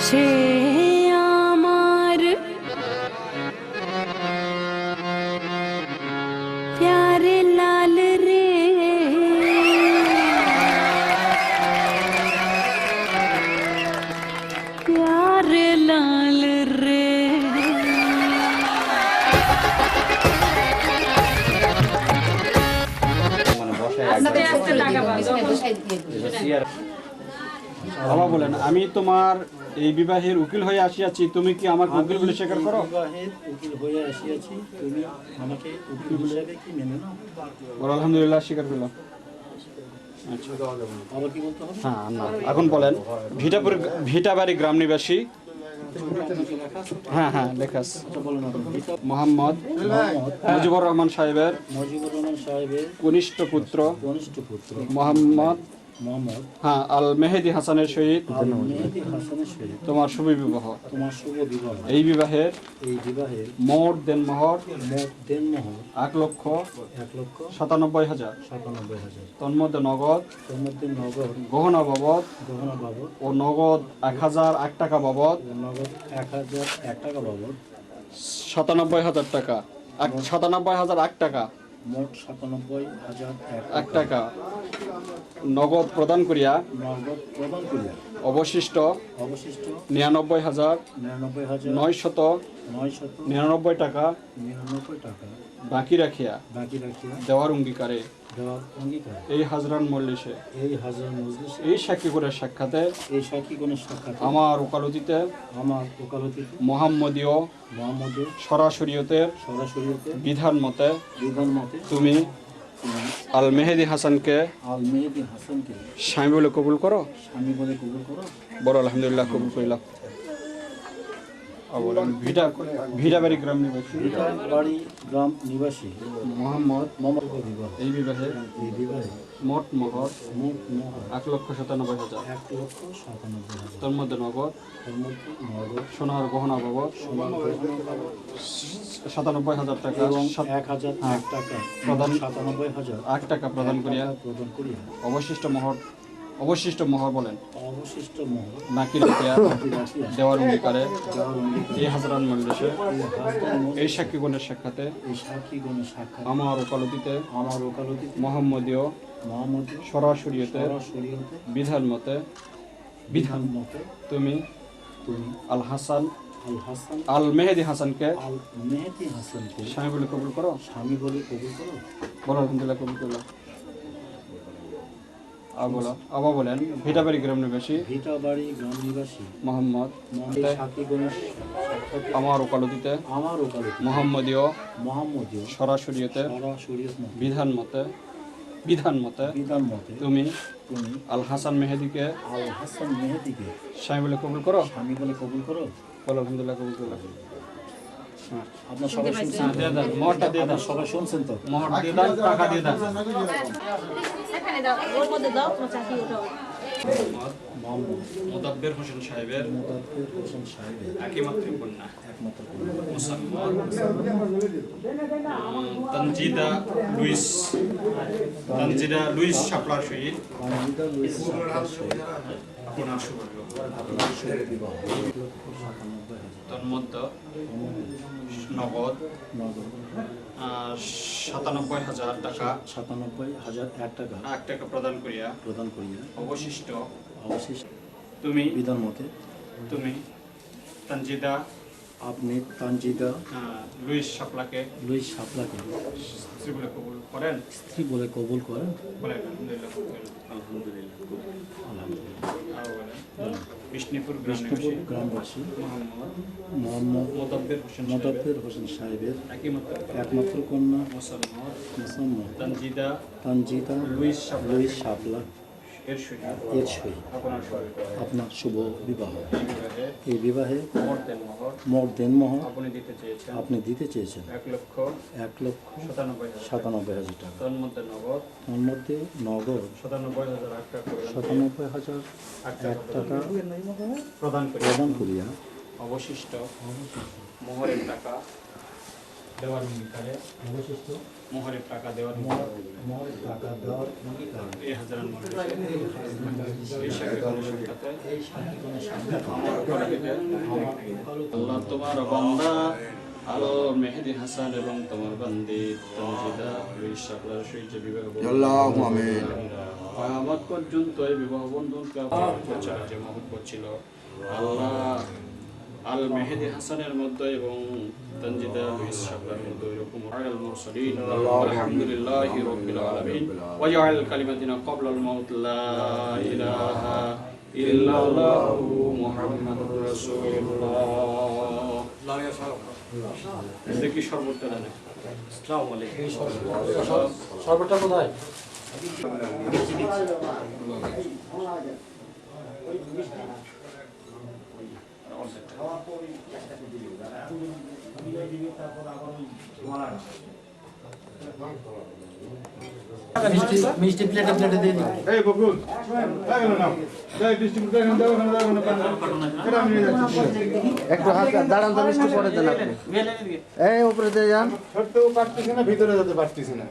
সে আমার প্যারে লাল রে, প্যারে লাল রে। বাবা বলেন, আমি তোমার এই বিবাহের উকিল হয়ে আসিয়াছি, তুমি কি আমাকে উকিল বলে স্বীকার করো? বিবাহের উকিল হয়ে আসিয়াছি, তুমি আমাকে উকিল হিসাবে কি মেনে নাও? বলো আলহামদুলিল্লাহ, স্বীকার করলাম। আচ্ছা, আবার কি বলতে হবে? হ্যাঁ না, এখন বলেন, ভিটাবাড়ি গ্রাম নিবাসী, হ্যাঁ হ্যাঁ লেখা আছে, বলেন আপনি। মোহাম্মদ মুজিবুর রহমান সাহেবের মুজিবুর রহমান সাহেবের কনিষ্ঠ পুত্র কনিষ্ঠ পুত্র মোহাম্মদ মোহাম্মদ হ্যাঁ আল মেহেদি হাসানের সহিত আল মেহেদি হাসানের সহিত তোমার শুভ বিবাহ। তোমার শুভ বিবাহ। এই বিবাহের বিবাহের মোট দেনমোহর মোট দেনমোহর 1,97,000, 1,97,000। তন্মধ্যে নগদ, তোর মধ্যে নগদ গহনা বাবদ গহনা বাবদ ও নগদ 1,001 টাকা বাবদ, নগদ 1,001 টাকা বাবদ 97,000 টাকা, 97,001 টাকা, মোট 97,001 1 টাকা নগদ প্রদান করিয়া নগদ প্রদান করিয়া অবশিষ্ট অবশিষ্ট 99,999 টাকা 99,999 টাকা বাকি রাখিয়া দেওয়ার অঙ্গীকারে দেওয়ার অঙ্গীকার এই হাজরান মজলিসে এই হাজরান মজলিসে এই সাক্ষীগণের সাক্ষাতে এই সাক্ষীগণের সাক্ষাতে আমার ওকালতিতে মোহাম্মদীয় সরাসরিয়তের বিধান মতে তুমি আল মেহেদি হাসানকে স্বামী বলে কবুল করো। বলো আলহামদুলিল্লাহ, কবুল করিলাম। ভিটাবাড়ি গ্রাম নিবাসী মোহাম্মদ এই বিবাহে মোট মোহর 1,97,000, তোর মধ্যে নগদ সোনার গহনা বাবদ 97,000 টাকা এবং 1,001 টাকা প্রদান 1 টাকা প্রদান করিয়া অবশিষ্ট মোহর বলেন বাকি রাখিয়া দেওয়ার অঙ্গীকারে এই হাজরান মজলিসে এই সাক্ষীগণের সাক্ষাতে আমার ওকালতিতে মোহাম্মদীয় সরাসরিয়তে বিধান মতে তুমি আল মেহেদি হাসানকে স্বামী বলে কবুল করো। বলো আলহামদুলিল্লাহ, কবুল করলাম। আবার বলেন, ভিটাবাড়ি গ্রাম নিবাসী মোহাম্মদ আমার ওকালতিতে মোহাম্মদীয় সরাসরিয়তে বিধান মতে তুমি আল হাসান মেহেদিকে স্বামী বলে কবুল করো। বলো আলহামদুলিল্লাহ, কবুল করলাম। আপনার সবাই শুনছেন? মোহরটা দিয়ে দাও, সবাই শুনছেন তো? মোহর দিয়ে দাও, টাকা দিয়ে দাও। মোদাব্বের হোসেন সাহেবের একমাত্র কন্যা তানজিদা লুইস শাপলার সহিত আপনার শুভ বিবাহ। তন্মধ্যে নগদ 97,000 টাকা 1 টাকা প্রদান করিয়া অবশিষ্ট তুমি বিধান মতে তুমি তানজিদা লুইস শাপলাকে স্ত্রী বলে কবুল করেন। বলেন আলহামদুলিল্লাহ। বিষ্ণুপুর গ্রামবাসী মোহাম্মদ মোদাব্বের হোসেন সাহেবের একমাত্র কন্যা মোসাম্মদ তানজিদা লুইস শাপলা এর সহিত আপনার শুভ বিবাহ। এই বিবাহে মোট দেনমোহর আপনি দিতে চেয়েছেন 1,97,000 টাকা। তন্মধ্যে নগদ 97,001 টাকা প্রদান করিয়া অবশিষ্ট মোহরের টাকা দেওয়ার অঙ্গীকারে অবশিষ্ট মোহরের টাকা দেওয়ার মোহরের টাকা দেওয়ার অঙ্গীকারে এই হাজারান এই সাক্ষীগণের সামনে আল্লাহ তোমার বান্দা আলো মেহেদি হাসান এবং তোমার বান্দি তঞ্জিদা শাকলার সহিত বিবাহ আল্লাহু আমিন। কিয়ামত পর্যন্ত এই বিবাহ বন্ধনকে যে মহব্বত ছিল আল্লাহ আল মেহেদি হাসানের মধ্যে এবং তঞ্জিদা লুইস শাকলার মধ্যে এরকম আল মুরসালিন আলহামদুলিল্লাহি রাব্বিল আলামিন ওয়াজআল কালিমাতিনা ক্বাবলাল মাউত লা ইলাহা ইল্লাল্লাহু মুহাম্মাদুর রাসূলুল্লাহ। দেখি সর্বটা জানে। আসসালামু আলাইকুম। এই সর্বটা কোথায়? মিষ্টি প্লেটে প্লেটে দিয়ে দিন। এই বকুল লাগলো না যাই ডিস্ট্রিবিউটর এখানে দাও ওখানে দাও এটা আমি নিয়ে যাচ্ছি একটু হাত দাঁড়ান তো মিষ্টি পরে দেন আপনি এই উপরে দিয়ে যান ছোট্ট পারতেছে না ভিতরে যেতে পারতেছে না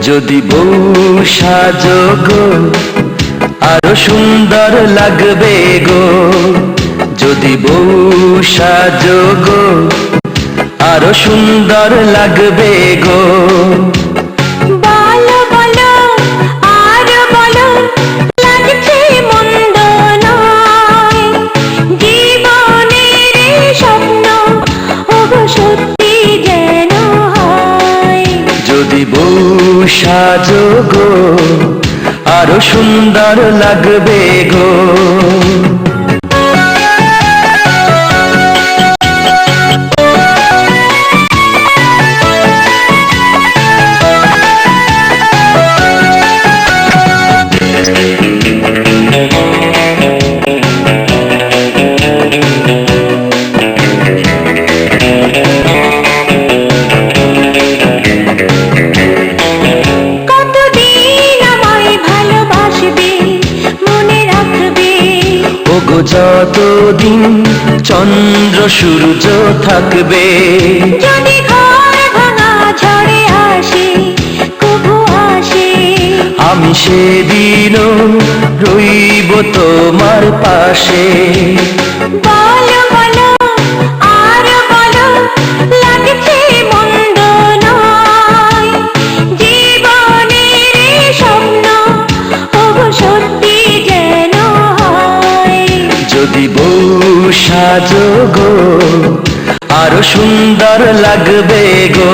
যদি বউ সাজো গো আরো সুন্দর লাগবে গো, যদি বউ সাজো গো আরো সুন্দর লাগবে গো। বলো বলো আর বলো লাগছে মন্দ নয়, জীবনের স্বপ্ন ওগো সত্যি যেন হয়। যদি বউ সাজো গো আরো সুন্দর লাগবে গো। যতদিন চন্দ্র সূর্য থাকবে, যদি ঘর ভাঙা ঝড়ে আসে কবু আসে, আমি সেদিনও রইব তোমার পাশে। বলো বলো আর বলো লাগছে মন্দ নয়, জীবনের স্বপ্ন ওগো সত্যি যেন হয়। যদি বউ সাজো গো আরো সুন্দর লাগবে গো।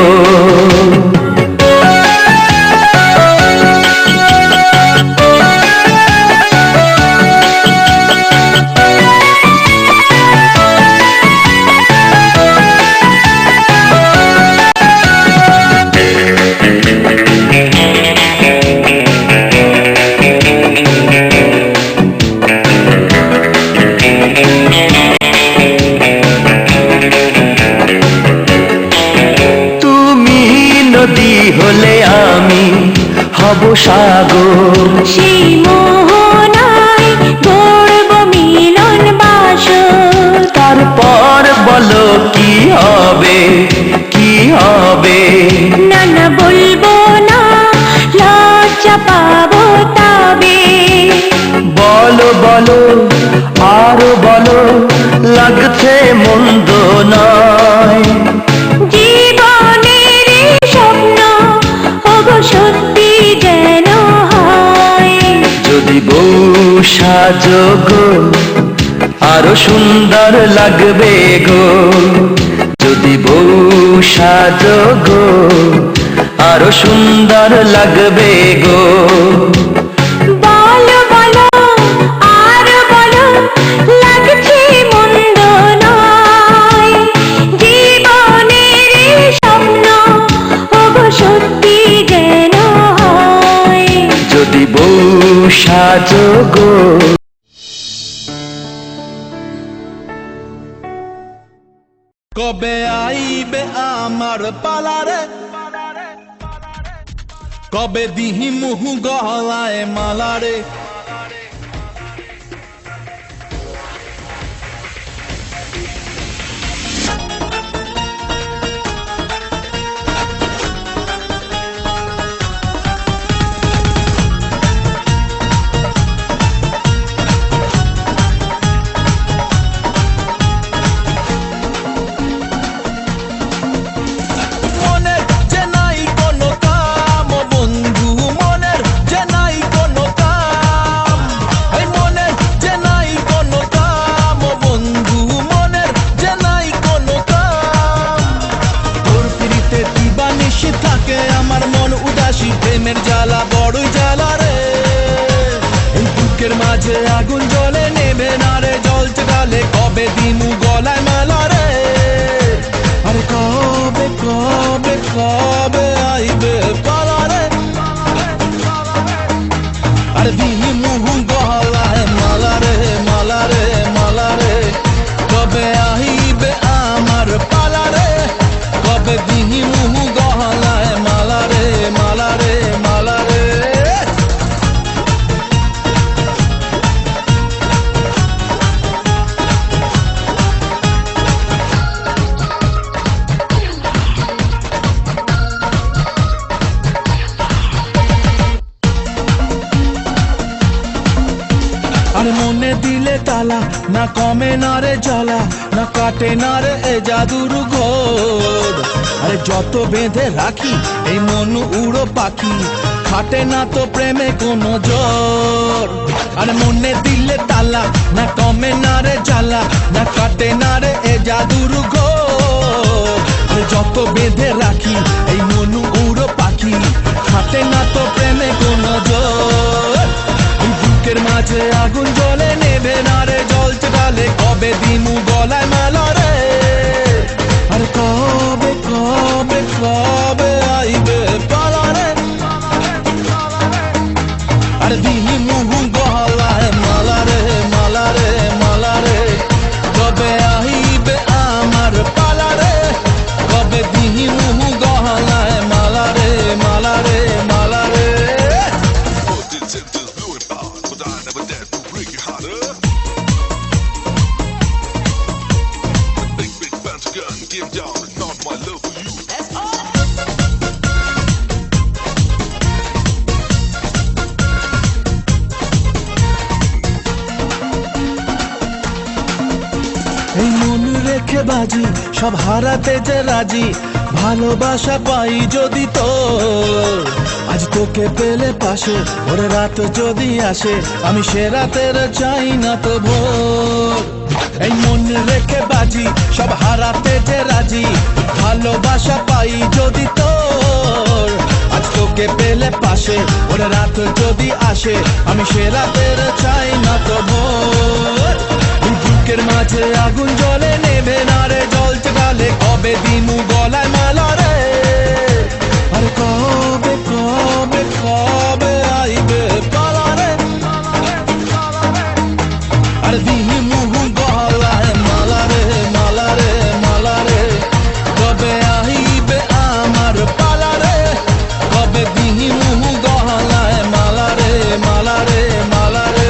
হলে আমি হব সাগর, সেই মোহনায় গড়ব মিলন বাসর। তারপর বলো কি হবে কি হবে, না না বলবো না লজ্জা পাবো তবে। বলো বলো আরো বলো লাগছে মন্দ নয়, জীবনের স্বপ্ন ওগো সত্যি যেন হয়। যদি বউ সাজো গো আরো সুন্দর লাগবে গো যদি বউ সাজো গো, আরো সুন্দর লাগবে গো। বলো বলো আর বলো লাগছে মন্দ নয়, জীবনের স্বপ্ন ওগো সত্যি যেন হয়। যদি বউ সাজো গো। কবে আইবে আমার পালারে, কবে দিহি মুহু গলায় মালারে। মনের যে নাই কোনো কাম বন্ধু, মনের যে নাই কোনো কাম, এই মনের যে নাই কোনো কাম বন্ধু, মনের যে নাই কোনো কাম। তোর পিড়িতে দিবানিশি থাকে আমার মন উদাসী, প্রেমের জ্বালা বড়ই জ্বালা রে। এই বুকের মাঝে আগুন জ্বলে নেবে না রে, জ্বলছে গালে কবে দিমু গলায় মালা রে। আরে কবে কবে কবে আইবে পালারে, আরে দিহি মুহু গলায় মালারে মালারে মালারে। কবে আইবে আমার পালারে, কবে দিহি মুহু গলায় মালারে মালারে মালারে। আর মনে দিলে তালা, না কমে না রে জ্বালা, না কাটে না রে এ জাদুর ঘোর। আরে যত বেঁধে রাখি এই মন উড়ো পাখি, খাটে না তো প্রেমে কোনো জোর। আর মনে দিলে তালা, না কমে না রে জ্বালা, না কাটে না রে এ জাদুর ঘোর। আরে যত বেঁধে রাখি এই মন উড়ো পাখি, খাটে না তো প্রেমে কোনো জোর। বুকের মাঝে আগুন জ্বলে নেবে না রে, জ্বলছে গালে কবে দিমু গলায় মালা রে। আর কবে কবে কবে আইবে পালারে, আর দিহি মুহু গলায় মালারে মালারে মালারে। কবে আইবে আমার পালারে, কবে দিহি মুহু গলায় মালারে মালারে মালারে। এই মন রেখে বাজি সব হারাতে যে রাজি, ভালোবাসা পাই যদি তোর। আজ তোকে পেলে পাশে ওরে রাত যদি আসে, আমি সে রাতের চাই না তো ভোর। এই মন রেখে বাজি সব হারাতে যে রাজি, ভালোবাসা পাই যদি তোর। আজ তোকে পেলে পাশে ওরে রাত যদি আসে, আমি সে রাতের চাই না তো ভোর। বুকের মাঝে আগুন জ্বলে নেবে না রে, জ্বলছে গালে কবে দিমু গলায় মালা রে। আর কবে কবে কবে আইবে পালারে, আর দিহি মুহু গলায় মালারে মালারে মালারে। কবে আইবে আমার পালারে, কবে দিহি মুহু গলায় মালারে মালারে মালারে।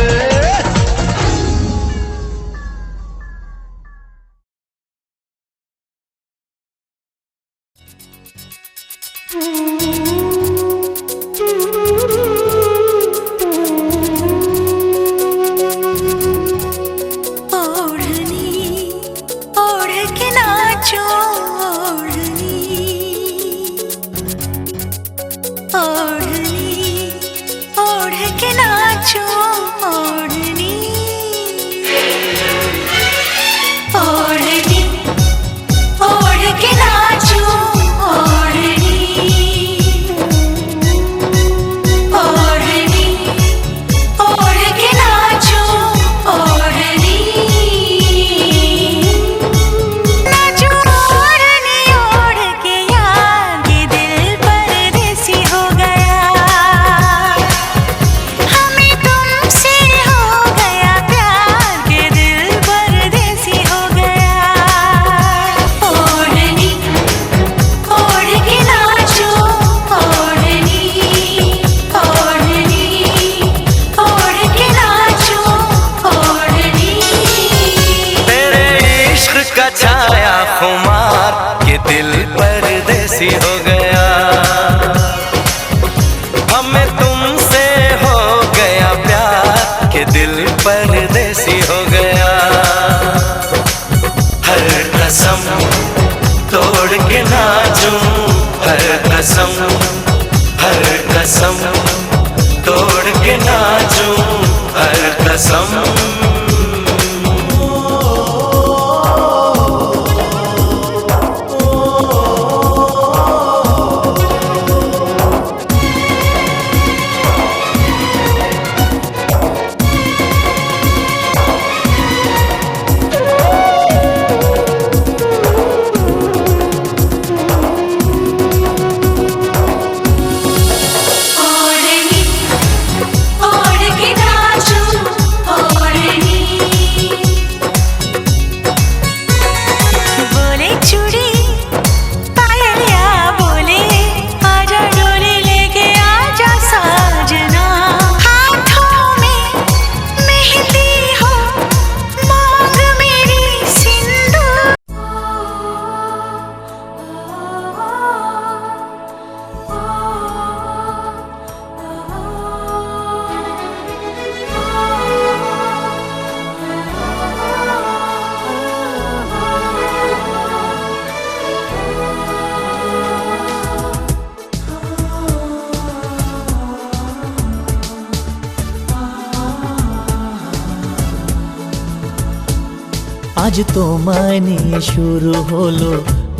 আজ তোমায় নিয়ে শুরু হলো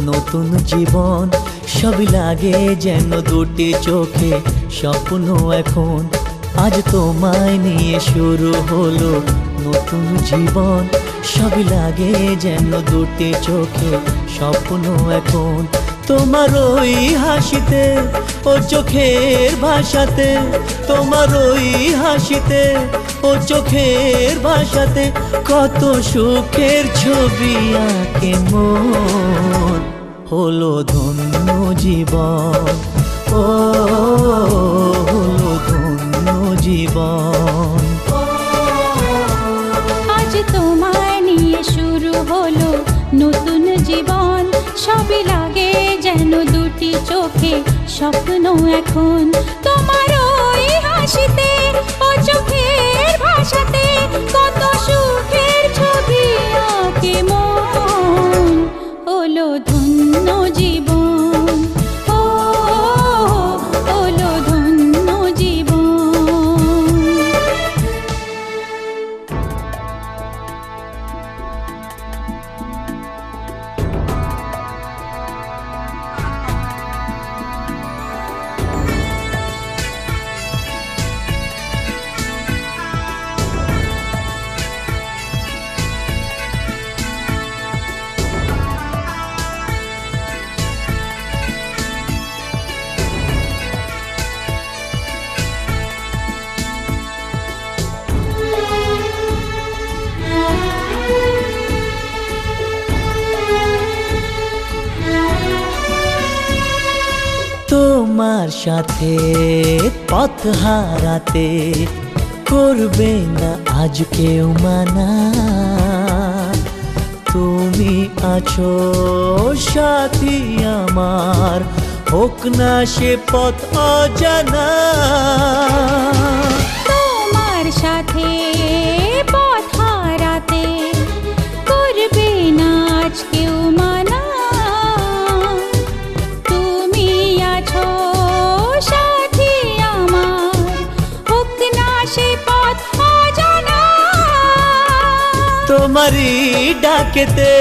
নতুন জীবন, সবই লাগে যেন দুটি চোখে স্বপ্ন এখন। আজ তোমায় নিয়ে শুরু হলো নতুন জীবন, সবই লাগে যেন দুটি চোখে স্বপ্ন এখন। তোমার ওই হাসিতে ও চোখের ভাষাতে, তোমার ওই হাসিতে ও চোখের ভাষাতে কত সুখের ছবি আঁকে মন। হলো ধন্য জীবন, ও হলো ধন্য জীবন। আজ তোমায় নিয়ে শুরু হলো নতুন জীবন, সবই লাগে যেন দুটি চোখে স্বপ্ন এখন। তোমার ওই হাসিতে ও চোখের ভাষাতে কত সুখের ছবি আঁকে মন। হলো ধন্য জীবন, ও হলো ধন্য জীবন। তোমার সাথে পথ হারাতে করবে না আজ কেউ মানা। তুমি আছো সাথী আমার, হোক না সে পথ অজানা। তোমার সাথে পথ হারাতে করবে না আজ কেউ মানা। তুমি আছো সাথী আমার, হোক না সে পথ অজানা। তোমারই ডাকেতে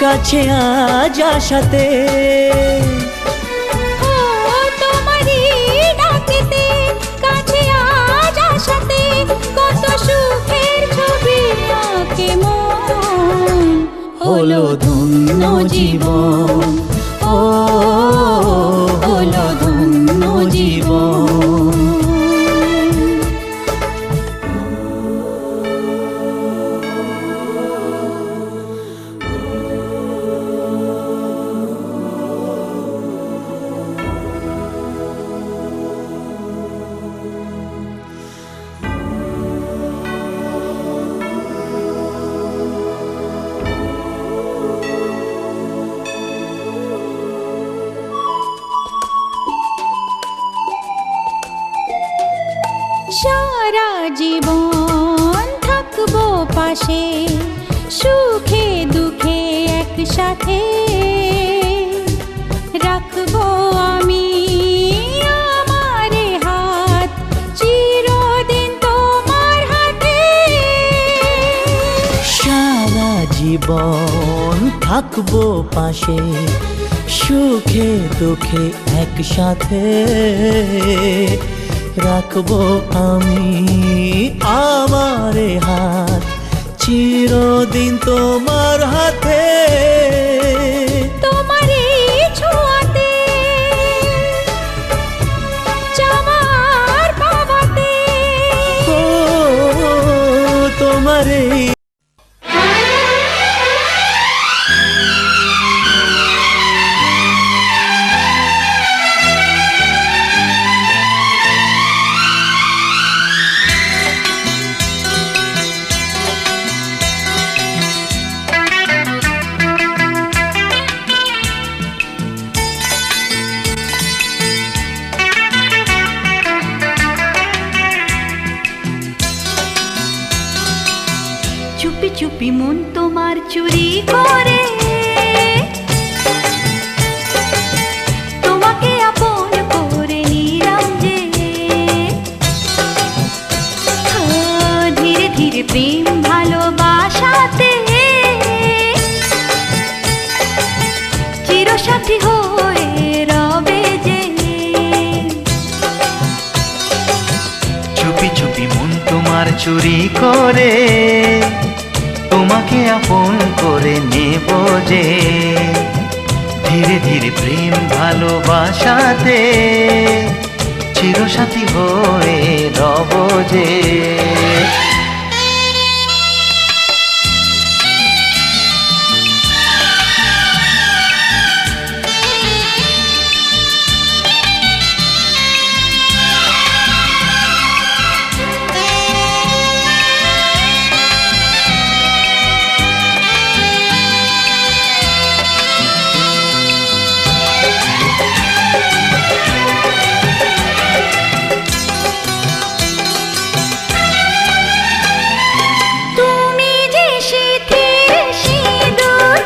কাছে আজ আসাতে, ও তোমারই ডাকেতে কাছে আজ আসাতে কত সুখের ছবি আঁকে মন। হলো ধন্য জীবন, ও হলো ধন্য জীবন। সারা জীবন থাকবো পাশে, সুখে দুঃখে একসাথে রাখবো আমি আমার হাত চিরদিন তোমার হাতে। সারা জীবন থাকবো পাশে, সুখে দুঃখে একসাথে রাখবো আমি আমার হাত চিরদিন তোমার হাতে। তোমার এই ছোঁয়াতে চাওয়ার পাওয়াতে, ও তোমার এই চুপি চুপি মন তোমার চুরি করে, তোমাকে আপন করে নিলাম যে। ধীরে ধীরে প্রেম ভালো তোমার চুরি করে তোমাকে আপন করে নেব যে, ধীরে ধীরে প্রেম ভালোবাসাতে চিরসাথী হয়ে রব যে। তুমি যে শীতের সিঁদুর,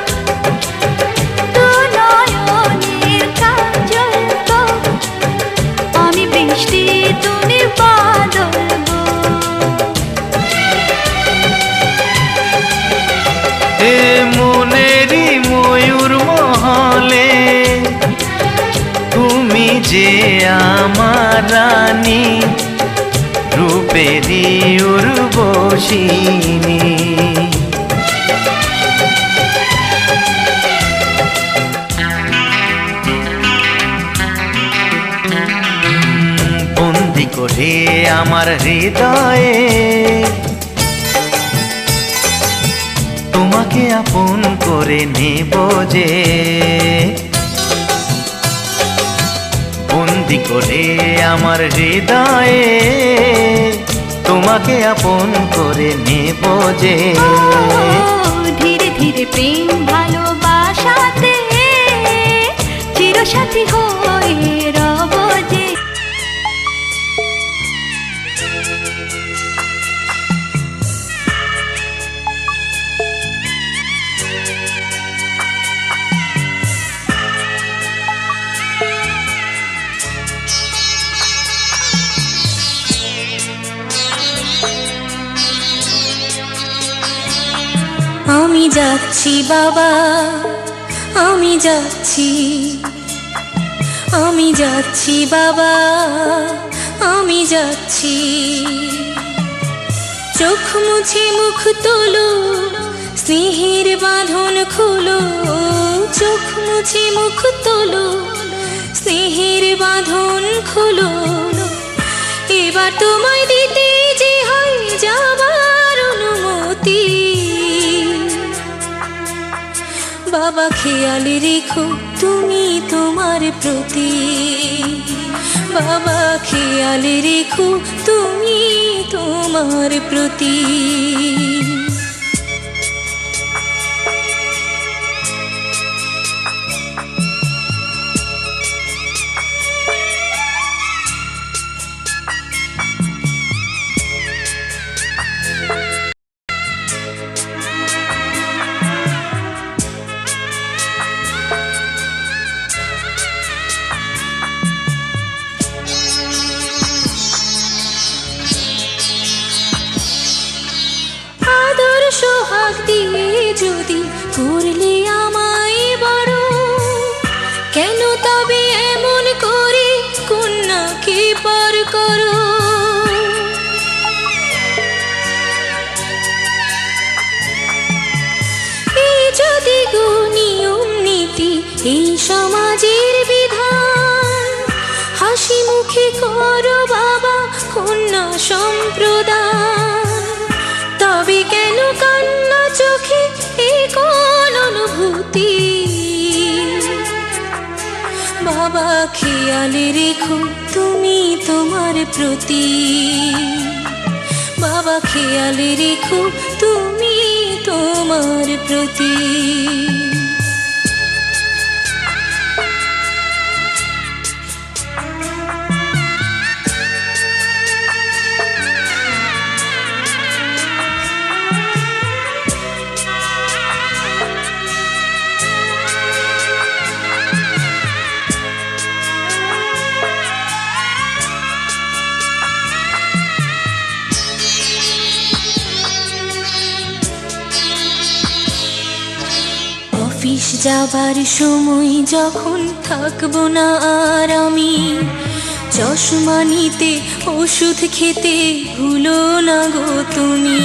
দু নয়নের কাজল গো, আমি বৃষ্টি তুমি বাদল গো। এ মনেরই ময়ূর মহলে তুমি যে আমার রানী, রূপেরই উর্বশিনী। বন্দি করে আমার হৃদয়ে তোমাকে আপন করে নেব যে, বন্দি করে আমার হৃদয়ে তোমাকে আপন করে নেব যে। ও, ধীরে ধীরে প্রেম ভালোবাসাতে চিরসাথী হয়ে রব যে। আমি যাচ্ছি বাবা, আমি যাচ্ছি, আমি যাচ্ছি বাবা, আমি যাচ্ছি। চোখ মুছে মুখ তোলো, স্নেহের বাঁধন খুলো, চোখ মুছে মুখ তোলো, স্নেহের বাঁধন খুলো। এবার তোমায় দিতে যে হয় যাবার অনুমতি। বাবা খেয়াল রেখো তুমি তোমার প্রতি, বাবা খেয়াল রেখো তুমি তোমার প্রতি। সোহাগ দিয়ে যদি করলে আমায় বড়, কেন তবে এমন করে কন্যাকে পর করো। এই যদি গো নিয়ম নীতি, এই সমাজের বিধান, হাসি মুখে করো বাবা কন্যা সম্প্রদান। তবে কেন কান্না চোখে এই কোন অনুভূতি। বাবা খেয়াল রেখো তুমি তোমার প্রতি, বাবা খেয়াল রেখো তুমি তোমার প্রতি। অফিস যাবার সময় যখন থাকবো না আর আমি, চশমা নিতে ওষুধ খেতে ভুলো না গো তুমি।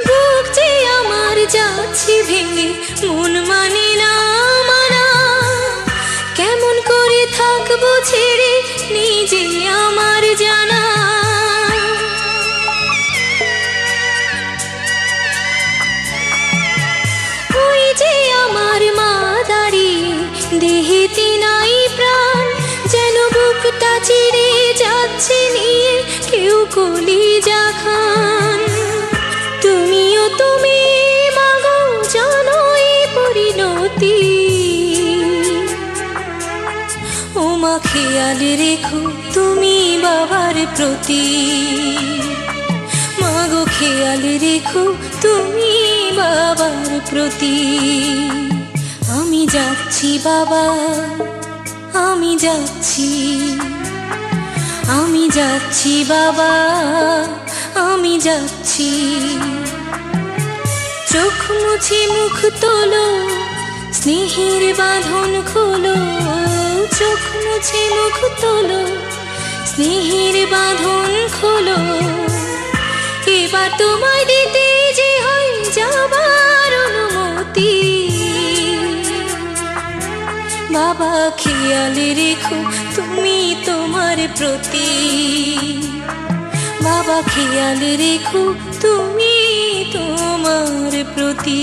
বুক যে আমার যাচ্ছি ভেঙে, মন মানে না মানা, কেমন করে থাকবো ছেড়ে নিজে আমার জানা। ওই যে আমার মা দাঁড়িয়ে, দেহেতে নাই প্রাণ, যেন বুকটা চিরে যাচ্ছে নিয়ে কেউ কলিজা খান। তুমিও তুমি মাগো জানো এই পরিণতি, ও মা খেয়াল রেখো তুমি বাবার প্রতি। মাগো খেয়াল রেখো তুমি বাবার প্রতি। আমি যাচ্ছি বাবা, আমি যাচ্ছি, আমি যাচ্ছি বাবা, আমি যাচ্ছি। চোখ মুছে মুখ তোলো, স্নেহের বাঁধন খোলো। চোখ মুছে মুখ তোলো, স্নেহের বাঁধন খোলো। এবার তোমায় দিতে যে হয় যাবার অনুমতি। বাবা খেয়াল রেখো তুমি তোমার প্রতি। বাবা খেয়াল রেখো তুমি তোমার প্রতি।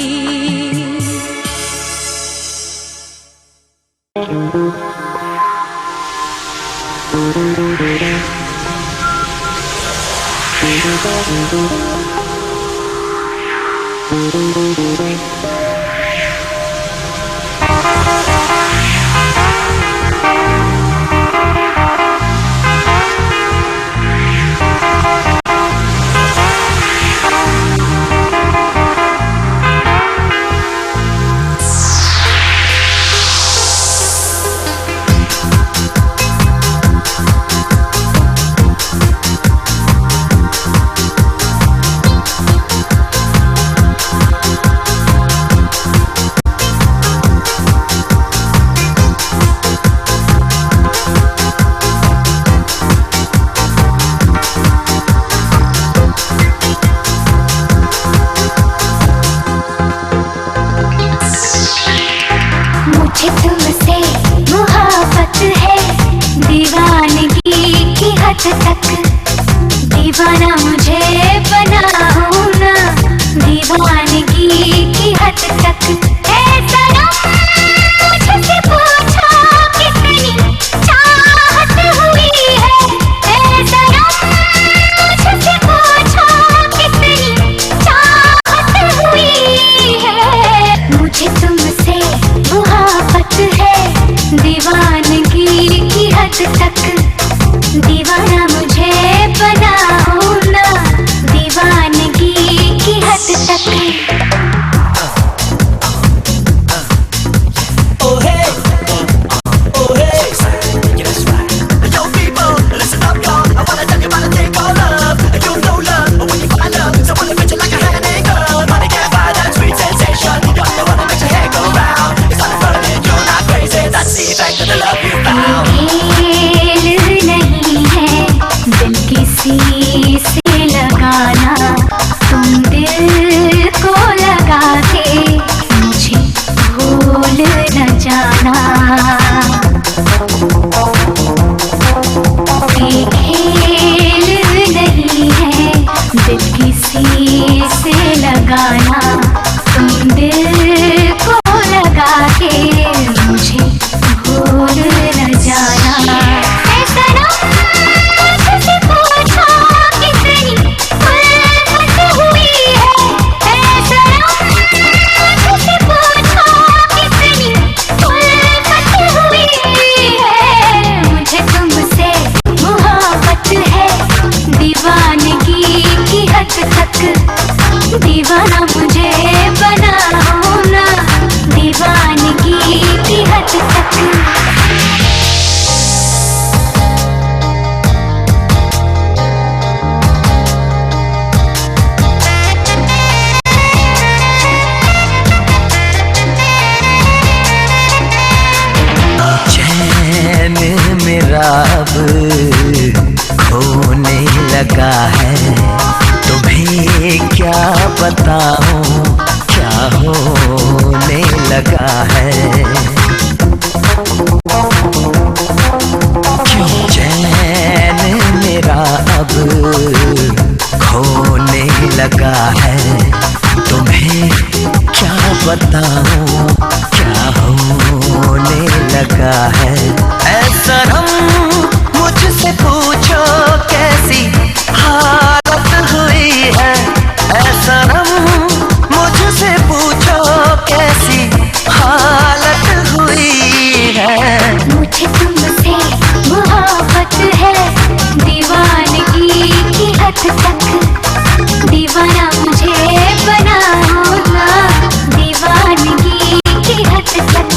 दीवाना मुझे बनाओ ना, दीवानगी की हद तक। ऐ सनम मुझसे पूछो कितनी चाहत हुई है। ऐ सनम मुझसे पूछो कितनी चाहत हुई है। मुझे तुमसे मोहब्बत है, दीवानगी की हद तक। दीवाना मुझे बनाओ ना, दीवानगी की हद तक। से लगाना, तुम दिल को लगा के मुझे भूल न जाना। ये खेल नहीं है दिल किसी से लगाना, तुम दिल को लगा के मुझे भूल न जाना। दीवानगी की हद तक, दीवाना मुझे चैन मेरा अब खोने लगा है, तुम्हें क्या बताऊं क्या होने लगा है। क्यों चैन मेरा अब खोने लगा है, तुम्हें क्या बताऊं क्या होने लगा है। ऐ सनम मुझसे पूछो कैसी हालत हुई है, ऐ सनम मुझसे पूछो कैसी हालत हुई है। मुझे तुमसे मोहब्बत है दीवानगी की हद तक, दीवाना मुझे बनाओ ना दीवानगी की हद तक।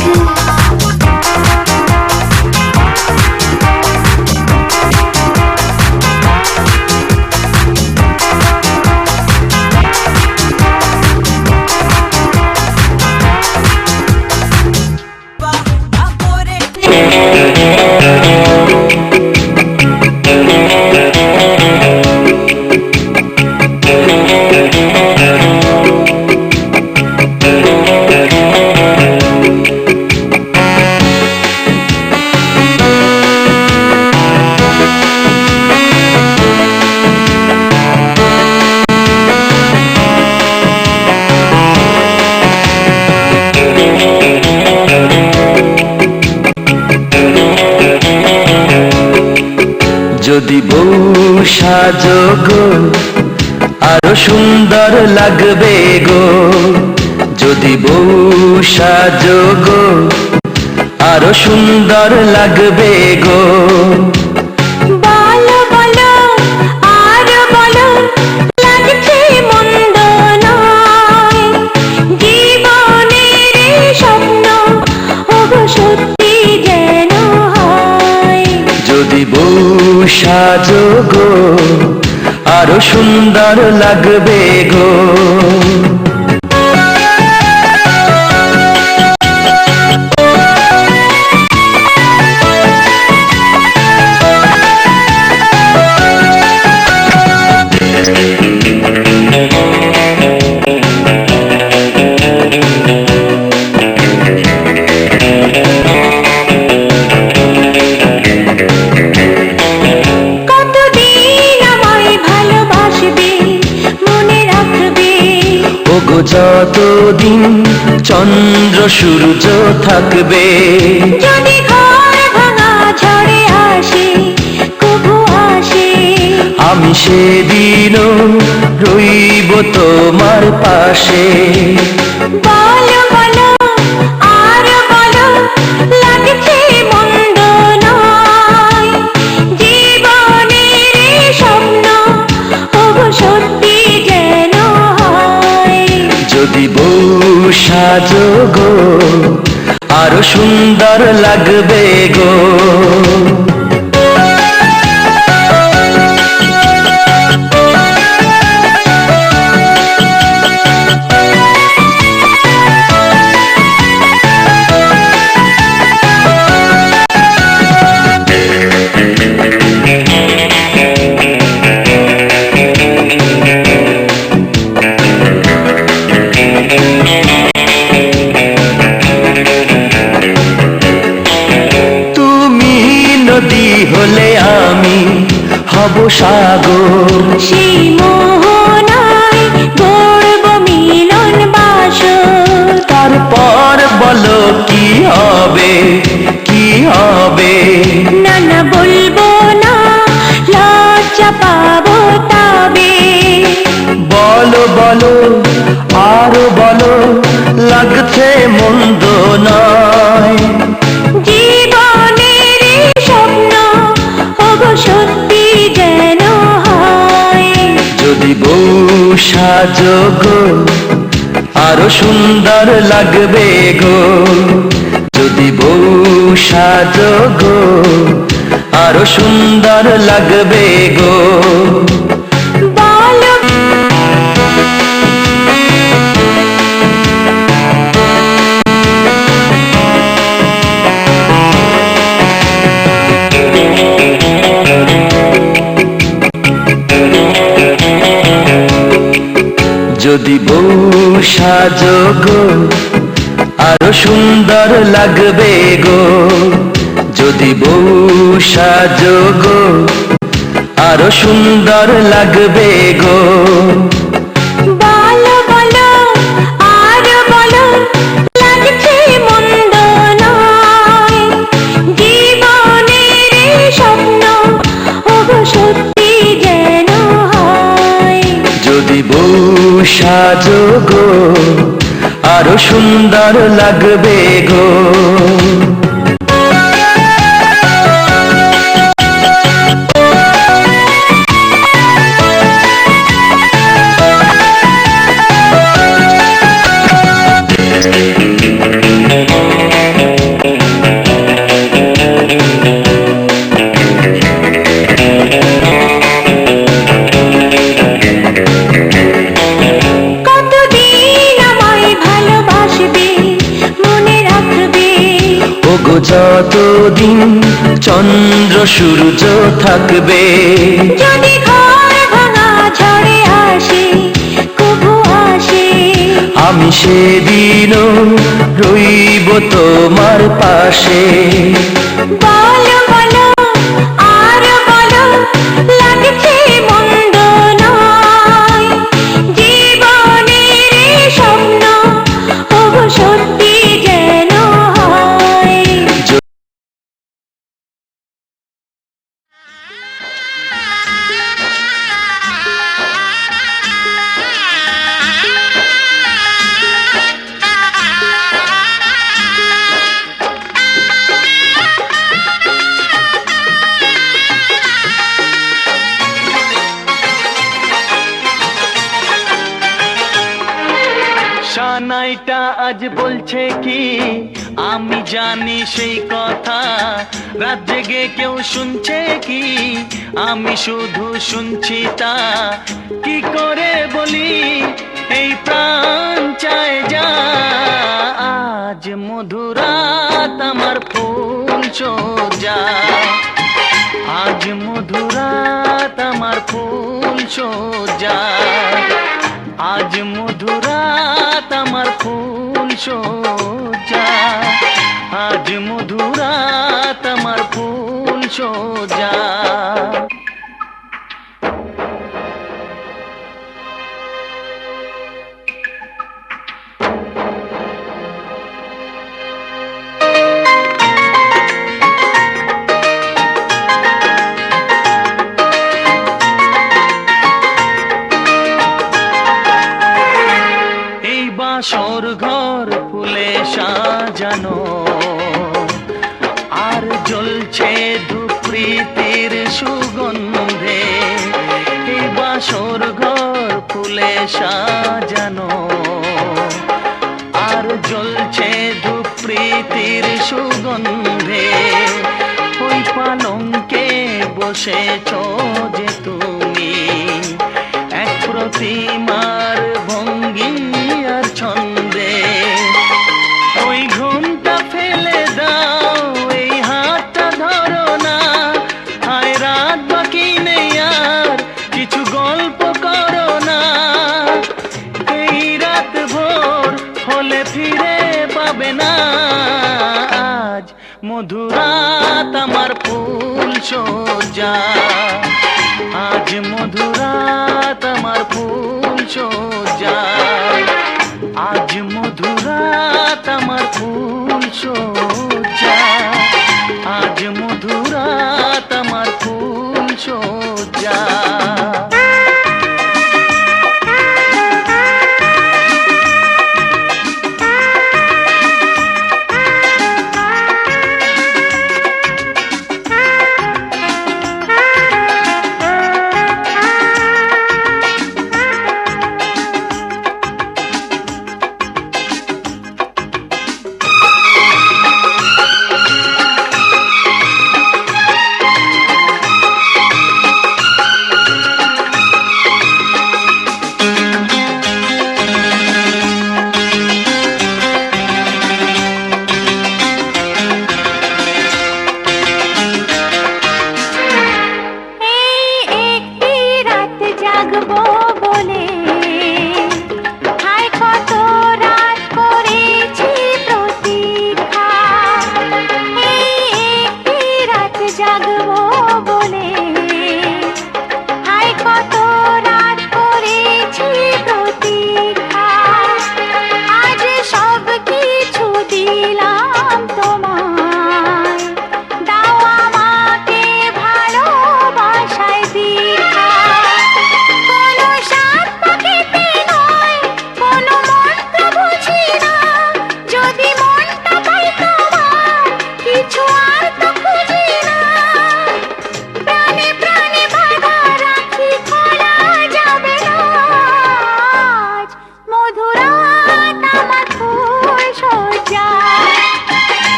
যদি বউ সাজো গো আরো সুন্দর লাগবে গো, যদি বউ সাজো গো আরো সুন্দর লাগবে গো। বলো বলো আর বলো লাগছে মন্দ নয়, জীবনের স্বপ্ন ওগো সত্যি যেন হয়। যদি বউ সাজো গো আরো সুন্দর লাগবে গো। ওগো যতদিন চন্দ্র সূর্য থাকবে, যদি ঘর ভাঙা ঝড়ে আসে কবু আসে, আমি সেদিনও রইব তোমার পাশে। বলো বলো আর বলো লাগছে মন্দ নয়, জীবনের স্বপ্ন ওগো সত্যি যেন হয়। যদি বউ সাজো গো আরো সুন্দর লাগবে গো। নদী হলে আমি হব সাগর, সেই মোহনায় গড়ব মিলন বাসর। তারপর বলো কি হবে কি হবে। না না বলবো না লজ্জা পাবো তবে। বলো বলো আরো বলো লাগছে মন্দ নয়, জীবনের স্বপ্ন ওগো সত্যি যেন হয়। যদি বউ সাজো গো আরো সুন্দর লাগবে গো, যদি বউ সাজো গো আরো সুন্দর লাগবে গো। বলো সাজো গো আরো সুন্দর লাগবে গো যদি বউ সাজো গো আরো সুন্দর লাগবে গো বলো বলো আর বলো লাগছে মন্দ নয় জীবনের এই স্বপ্ন ওগো সত্যি যেন হয় যদি বউ সাজো গো আরো সুন্দর লাগবে গো কতদিন আমায় ভালোবাসবে মনে রাখবে ওগো যতদিন চন্দ্র সূর্য থাকবে যদি ঘর ভাঙা ঝড়ে আসে কবু আসে আমি সেদিনও রইব তোমার পাশে বলো বলো আর বলো লাগছে মন্দ নয় জীবনের এই স্বপ্ন ওগো সত্যি যেন হয় সানাইটা আজ বলছে কি আমি জানি সেই কথা রাত জেগে কেউ শুনছে কি আমি শুধু শুনছি তা কি করে বলি এই প্রাণ চায় যা আজ মধুরাত আমার ফুল সোজা আজ মধুরাত আমার ফুল সোজা আজ মধুরাত আমার ফুল সোজা আজ মধুরাত আমার ফুল সোজা বাসর ঘর ফুলে সাজানো আর জ্বলছে ধূপৃতির সুগন্ধে এই বাসর ঘর ফুলে সাজানো আর জ্বলছে ধূপৃতির সুগন্ধে ওই পালঙ্কে বসেছ যে তুমি এক প্রতিমার ভঙ্গি আর ছন্দে ওই ঘুমটা ফেলে দাও এই হাতটা ধরো না হায় রাত বাকি নেই আর কিছু গল্প করো না এই রাত ভোর হলে ফিরে পাবে না আজ মধুরাত আমার ফুল সোজা আজ মধুরাত আমার ফুল সোজা আজ মধুরাত আমার ফুল সোজা আজ মধুরাত আমার ফুল সোজা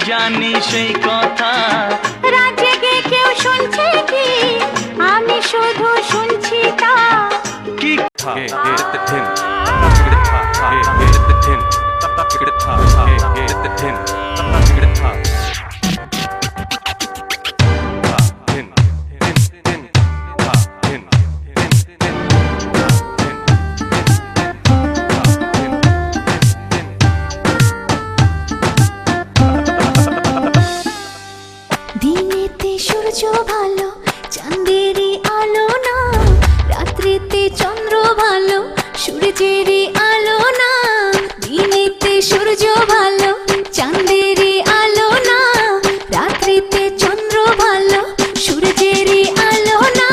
জানি সেই কথা। রাত জেগে কেউ শুনছে কি, আমি শুধু শুনছি তা। কি দিনেতে সূর্য ভালো, চাঁদেরই আলো না। রাত্রিতে চন্দ্র ভালো, সূর্যেরই আলো না। দিনেতে সূর্য ভালো, চাঁদেরই আলো না। রাত্রিতে চন্দ্র ভালো, সূর্যেরই আলো না।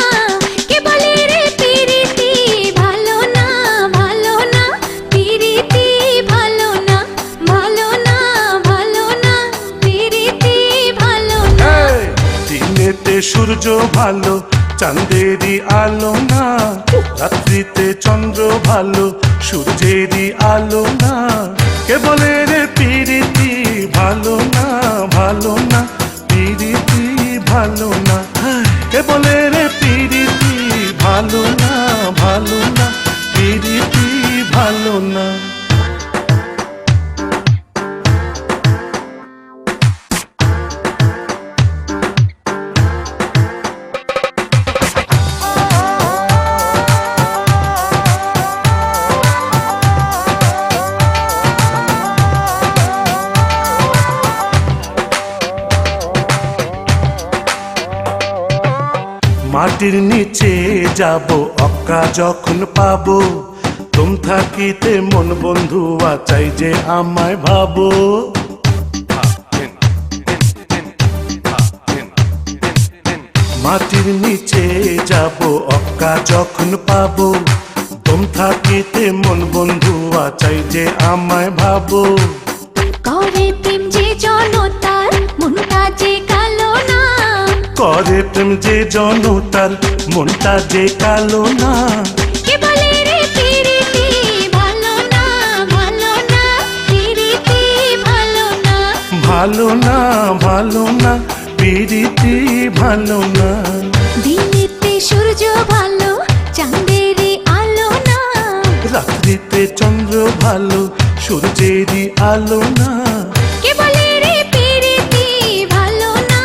কে বলে রে পিরিতি ভালো না, ভালো না। পিরিতি ভালো না, ভালো না, ভালো না। পিরিতি ভালো না। দিনেতে সূর্য ভালো, চাঁদেরই আলো না। রাত্রিতে চন্দ্র ভালো, সূর্যেরই আলো না। কে বলে রে পিরিতি ভালো না, ভালো না। পিরিতি ভালো না। কে বলে রে পিরিতি ভালো না, ভালো না। পিরিতি ভালো না। মাটির নিচে যাব অক্কা যখন পাবো, তুম থাকিতে মন বন্ধু চাই যে আমায় ভাবো। মাটির নিচে যাব অক্কা যখন পাবো, তুম থাকিতে মন বন্ধু চাই যে আমায় ভাবো। করে প্রেম যে জনতার, মনটা যে কালো না। করে প্রেম যে জনতার, মনটা যে কালো না। কে বলে রে পিরিতি ভালো না, ভালো না। পিরিতি ভালো না। ভালো না, ভালো না। পিরিতি ভালো না। দিনেতে সূর্য ভালো, চাঁদেরই আলো না। রাত্রিতে চন্দ্র ভালো, সূর্যেরই আলো না। কে বলে রে পিরিতি ভালো না,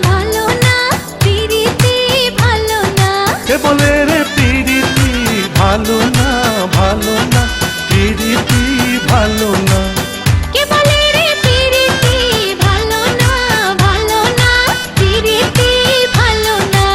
ভালো না। পিরিতি ভালো না। কে বলে রে পিরিতি ভালো না, ভালো না। পিরিতি ভালো না। কে বলে রে পিরিতি ভালো না, ভালো না। পিরিতি ভালো না।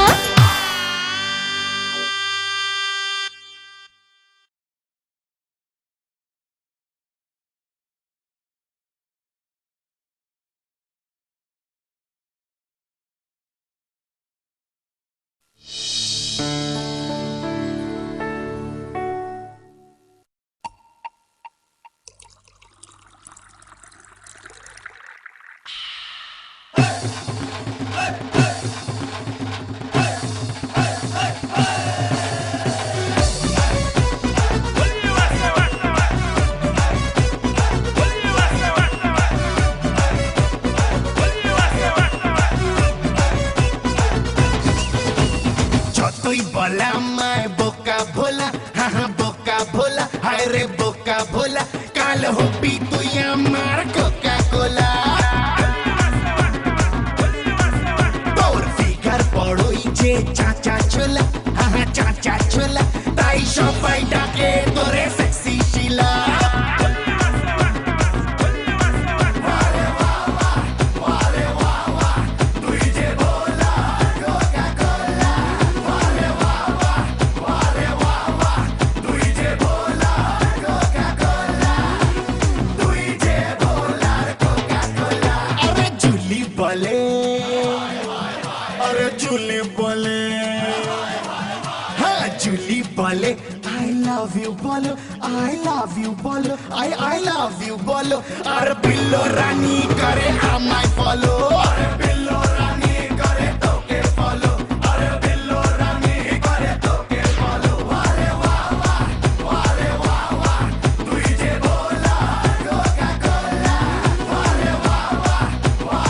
যতই বলা আমায় বোকা ভোলা, হা হা বোকা ভোলা। হায় রে বোকা ভোলা, কাল হবি তুই আমার কোকা কোলা। তোর ফিগার বড়ই যে চাচা ছোলা, হা হা চাচা ছোলা। তাই সবাই ডাকে তোরে সেক্সি শিলা। বলে আরে জুলি বলে, হ্যাঁ জুলি বলে আই লাভ ইউ বলো, আই লাভ ইউ বলো। আই লাভ ইউ বলো। আর বিল্লো রানী করে আমায় ফলো। আরে বিল্লো রানী করে তোকে ফলো। আরে বিল্লো রানী করে তোকে ফলো। আরে বাহ বাহ, আরে বাহ বাহ, তুই যে বলা কোকা কোলা। আরে বাহ বাহ,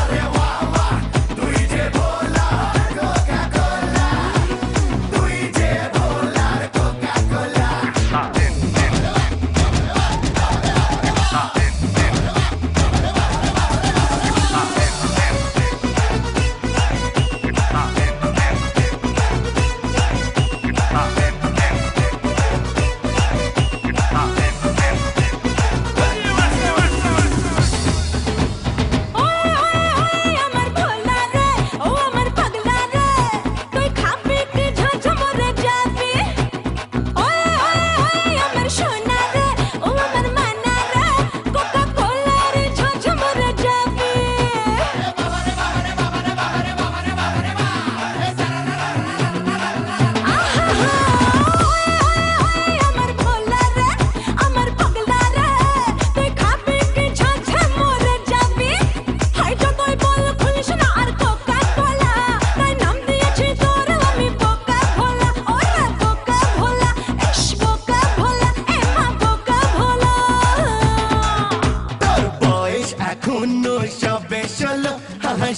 এখনো সবে ষোলো,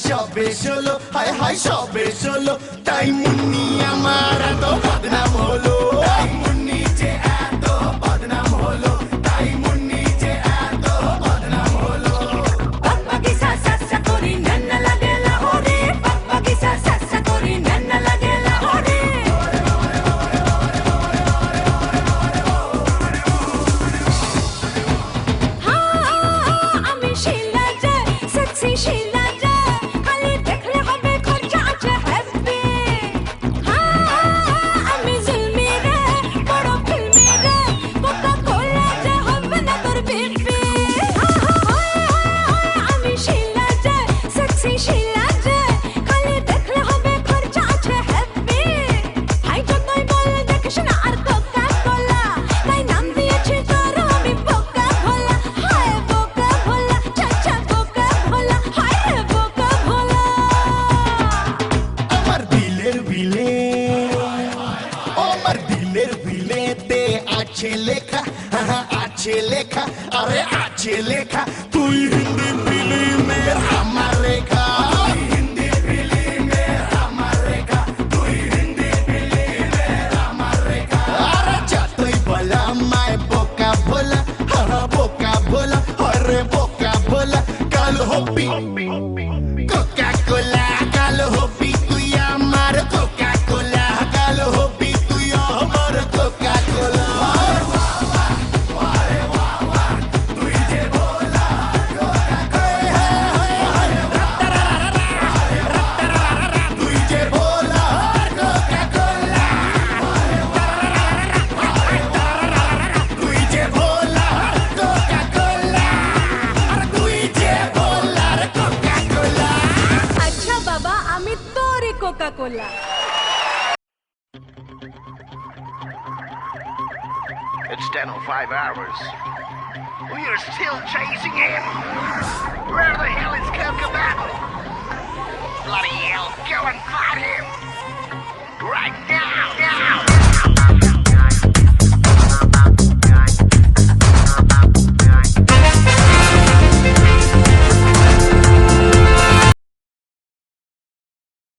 সবে ষোলো, হায় হায় সবে ষোলো, তাই মুন্নি আমার এত বদনাম হলো, তাই মুন্নি যে এত বদনাম হলো, তাই মুন্নি যে এত বদনাম হলো। বাগিসা সাসা করি নান্না লাগে লাহোরে, বাগিসা সাসা করি নান্না লাগে লাহোরে। আমি শিলা যে সেক্সি শিলা যে, খালি দেখলে হবে খরচা আছে হ্যাপি। আমি জুলমি রে বড় ফিল্মি রে, কোকা কোলা যে হবে না তোর বিপি। আমি শিলা যে সেক্সি শিলা যে, খালি দেখলে হবে খরচা আছে হ্যাপি। হাই যতই বল দেখিস না আর কোকা কোলা, তাই নাম দিয়েছি তোর আমি বোকা ভোলা। হায় বোকা ভোলা, চাচা বোকা ভোলা, হায় রে বোকা ভোলা। আমার দিলের বিলে, আমার দিলের বিলেতে আছে লেখা, আছে লেখা, আরে আছে লেখা, তুই হিন্দি ফিল্মের আমার রেখা, হিন্দি ফিল্মের আমার রেখা, তুই হিন্দি ফিল্মের আমার রেখা। আরে যতই বলা আমায় বোকা ভোলা, বোকা ভোলা, আরে বোকা ভোলা, কাল হবি কোকা কোলা, কাল হবি তুই আমার কোকা কোলা, কাল হবি তুই আমার কোকা কোলা। তুই যে ভোলা তুই যে ভোলা কোকা কোলা, তুই যে ভোলা কোকা কোলা, তুই যে ভোলার কোকা কোলা। আচ্ছা বাবা, আমি তোরে Coca Cola. It's 10:05 hours. We are still chasing him. Where the hell is Cocobattle? Bloody hell, go and find him. Right now, now.